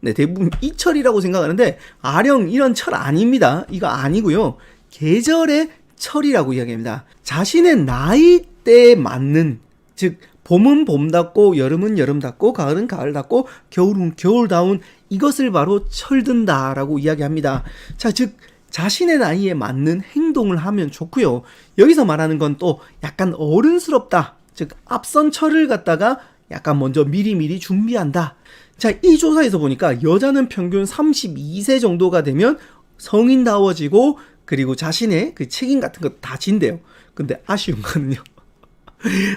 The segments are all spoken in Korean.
네, 대부분 이 철이라고 생각하는데 아령 이런 철 아닙니다. 이거 아니고요. 계절의 철이라고 이야기합니다. 자신의 나이대에 맞는, 즉 봄은 봄답고 여름은 여름답고 가을은 가을답고 겨울은 겨울다운 이것을 바로 철든다라고 이야기합니다. 자, 즉 자신의 나이에 맞는 행동을 하면 좋고요. 여기서 말하는 건 또 약간 어른스럽다. 즉 앞선 철을 갖다가 약간 먼저 미리미리 준비한다. 자, 이 조사에서 보니까 여자는 평균 32세 정도가 되면 성인다워지고 그리고 자신의 그 책임 같은 거 다 진대요. 근데 아쉬운 거는요.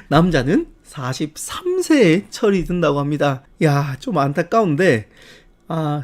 남자는 43세에 철이 든다고 합니다. 야, 좀 안타까운데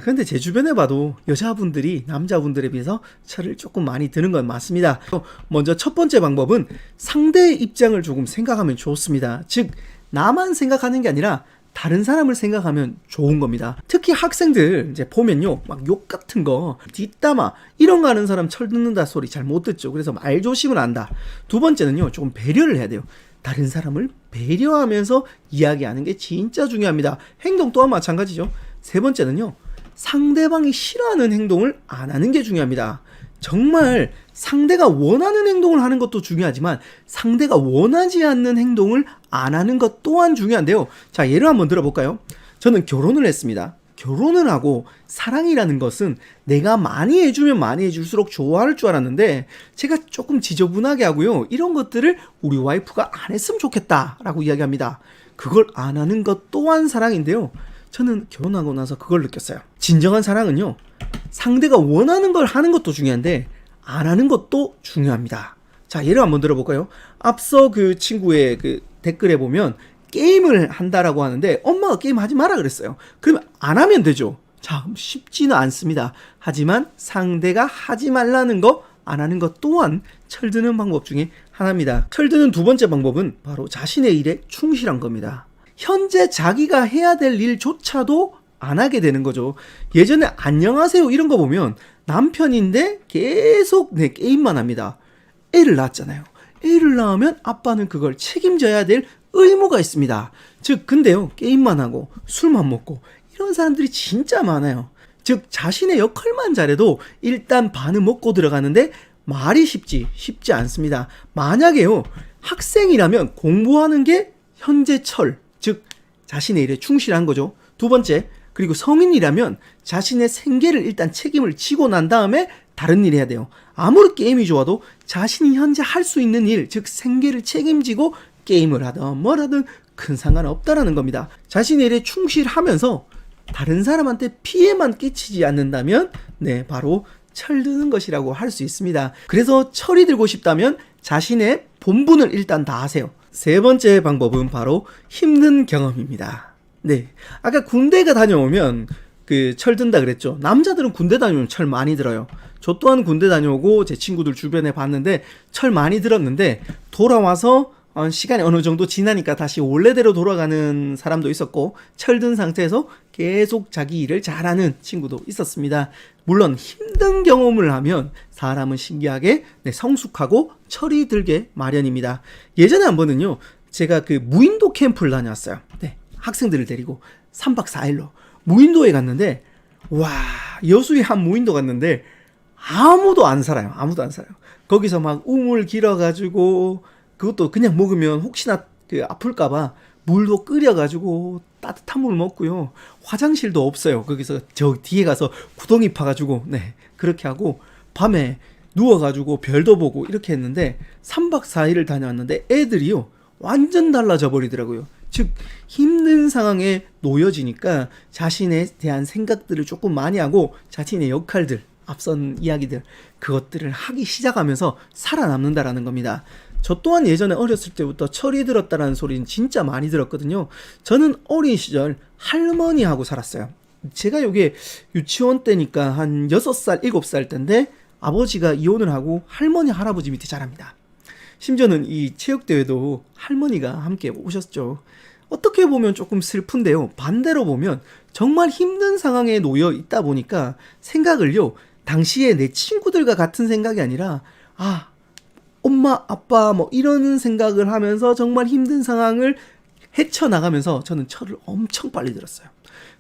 근데 제 주변에 봐도 여자분들이 남자분들에 비해서 철을 조금 많이 드는 건 맞습니다. 먼저 첫 번째 방법은 상대의 입장을 조금 생각하면 좋습니다. 즉 나만 생각하는 게 아니라 다른 사람을 생각하면 좋은 겁니다. 특히 학생들 이제 보면요, 막 욕 같은 거, 뒷담화 이런 거 하는 사람 철 듣는다 소리 잘 못 듣죠. 그래서 말 조심을 한다. 두 번째는요, 조금 배려를 해야 돼요. 다른 사람을 배려하면서 이야기하는 게 진짜 중요합니다. 행동 또한 마찬가지죠. 세 번째는요, 상대방이 싫어하는 행동을 안 하는 게 중요합니다. 정말 상대가 원하는 행동을 하는 것도 중요하지만 상대가 원하지 않는 행동을 안 하는 것 또한 중요한데요. 자, 예를 한번 들어볼까요? 저는 결혼을 했습니다. 결혼을 하고 사랑이라는 것은 내가 많이 해주면 많이 해줄수록 좋아할 줄 알았는데 제가 조금 지저분하게 하고요, 이런 것들을 우리 와이프가 안 했으면 좋겠다라고 이야기합니다. 그걸 안 하는 것 또한 사랑인데요. 저는 결혼하고 나서 그걸 느꼈어요. 진정한 사랑은요, 상대가 원하는 걸 하는 것도 중요한데 안 하는 것도 중요합니다. 자, 예를 한번 들어볼까요? 앞서 그 친구의 그 댓글에 보면 게임을 한다라고 하는데 엄마가 게임 하지 마라 그랬어요. 그러면 안 하면 되죠. 자, 쉽지는 않습니다. 하지만 상대가 하지 말라는 거, 안 하는 것 또한 철드는 방법 중에 하나입니다. 철드는 두 번째 방법은 바로 자신의 일에 충실한 겁니다. 현재 자기가 해야 될 일조차도 안 하게 되는 거죠. 예전에 안녕하세요 이런 거 보면 남편인데 계속 게임만 합니다. 애를 낳았잖아요. 애를 낳으면 아빠는 그걸 책임져야 될 의무가 있습니다. 즉 근데요, 게임만 하고 술만 먹고 이런 사람들이 진짜 많아요. 즉 자신의 역할만 잘해도 일단 반은 먹고 들어가는데 말이 쉽지 않습니다. 만약에요, 학생이라면 공부하는 게 현재 철, 즉 자신의 일에 충실한 거죠. 두 번째, 그리고 성인이라면 자신의 생계를 일단 책임을 지고 난 다음에 다른 일 해야 돼요. 아무리 게임이 좋아도 자신이 현재 할 수 있는 일, 즉 생계를 책임지고 게임을 하든 뭘 하든 큰 상관없다라는 겁니다. 자신의 일에 충실하면서 다른 사람한테 피해만 끼치지 않는다면 바로 철드는 것이라고 할 수 있습니다. 그래서 철이 들고 싶다면 자신의 본분을 일단 다 하세요. 세 번째 방법은 바로 힘든 경험입니다. 네, 아까 군대가 다녀오면 그 철 든다 그랬죠. 남자들은 군대 다녀오면 철 많이 들어요. 저 또한 군대 다녀오고 제 친구들 주변에 봤는데 철 많이 들었는데 돌아와서 시간이 어느 정도 지나니까 다시 원래대로 돌아가는 사람도 있었고 철든 상태에서 계속 자기 일을 잘하는 친구도 있었습니다. 물론 힘든 경험을 하면 사람은 신기하게 성숙하고 철이 들게 마련입니다. 예전에 한 번은요, 제가 그 무인도 캠프를 다녀왔어요. 네, 학생들을 데리고 3박 4일로 무인도에 갔는데, 와, 여수의 한 무인도 갔는데 아무도 안 살아요. 거기서 막 우물 길어가지고 그것도 그냥 먹으면 혹시나 아플까봐 물도 끓여가지고 따뜻한 물 먹고요. 화장실도 없어요. 거기서 저 뒤에 가서 구덩이 파가지고 그렇게 하고 밤에 누워가지고 별도 보고 이렇게 했는데 3박 4일을 다녀왔는데 애들이요, 완전 달라져 버리더라고요. 즉 힘든 상황에 놓여지니까 자신에 대한 생각들을 조금 많이 하고 자신의 역할들, 앞선 이야기들, 그것들을 하기 시작하면서 살아남는다라는 겁니다. 저 또한 예전에 어렸을 때부터 철이 들었다라는 소리는 진짜 많이 들었거든요. 저는 어린 시절 할머니하고 살았어요. 제가 요게 유치원 때니까 한 6살, 7살 때인데 아버지가 이혼을 하고 할머니, 할아버지 밑에 자랍니다. 심지어는 이 체육대회도 할머니가 함께 오셨죠. 어떻게 보면 조금 슬픈데요, 반대로 보면 정말 힘든 상황에 놓여 있다 보니까 생각을요, 당시에 내 친구들과 같은 생각이 아니라 엄마, 아빠 뭐 이런 생각을 하면서 정말 힘든 상황을 헤쳐나가면서 저는 철을 엄청 빨리 들었어요.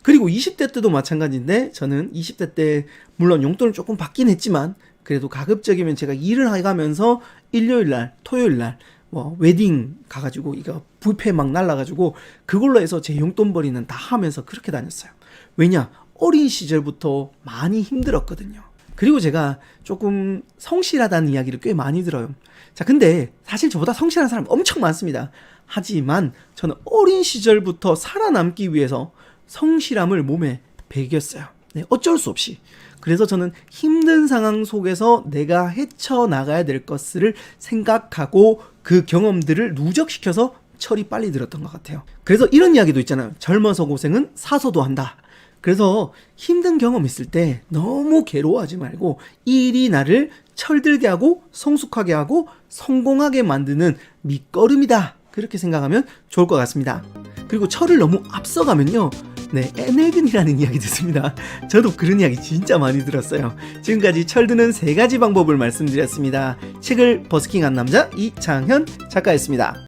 그리고 20대 때도 마찬가지인데 저는 20대 때 물론 용돈을 조금 받긴 했지만 그래도 가급적이면 제가 일을 해가면서 일요일날 토요일날 뭐 웨딩 가가지고 이거 뷔페 막 날라가지고 그걸로 해서 제 용돈벌이는 다 하면서 그렇게 다녔어요. 왜냐? 어린 시절부터 많이 힘들었거든요. 그리고 제가 조금 성실하다는 이야기를 꽤 많이 들어요. 자, 근데 사실 저보다 성실한 사람 엄청 많습니다. 하지만 저는 어린 시절부터 살아남기 위해서 성실함을 몸에 배겼어요. 네, 어쩔 수 없이. 그래서 저는 힘든 상황 속에서 내가 헤쳐나가야 될 것을 생각하고 그 경험들을 누적시켜서 철이 빨리 들었던 것 같아요. 그래서 이런 이야기도 있잖아요. 젊어서 고생은 사서도 한다. 그래서 힘든 경험 있을 때 너무 괴로워하지 말고 일이 나를 철들게 하고 성숙하게 하고 성공하게 만드는 밑거름이다. 그렇게 생각하면 좋을 것 같습니다. 그리고 철을 너무 앞서가면요. 네, 에넬근이라는 이야기 듣습니다. 저도 그런 이야기 진짜 많이 들었어요. 지금까지 철드는 3가지 방법을 말씀드렸습니다. 책을 버스킹한 남자 이창현 작가였습니다.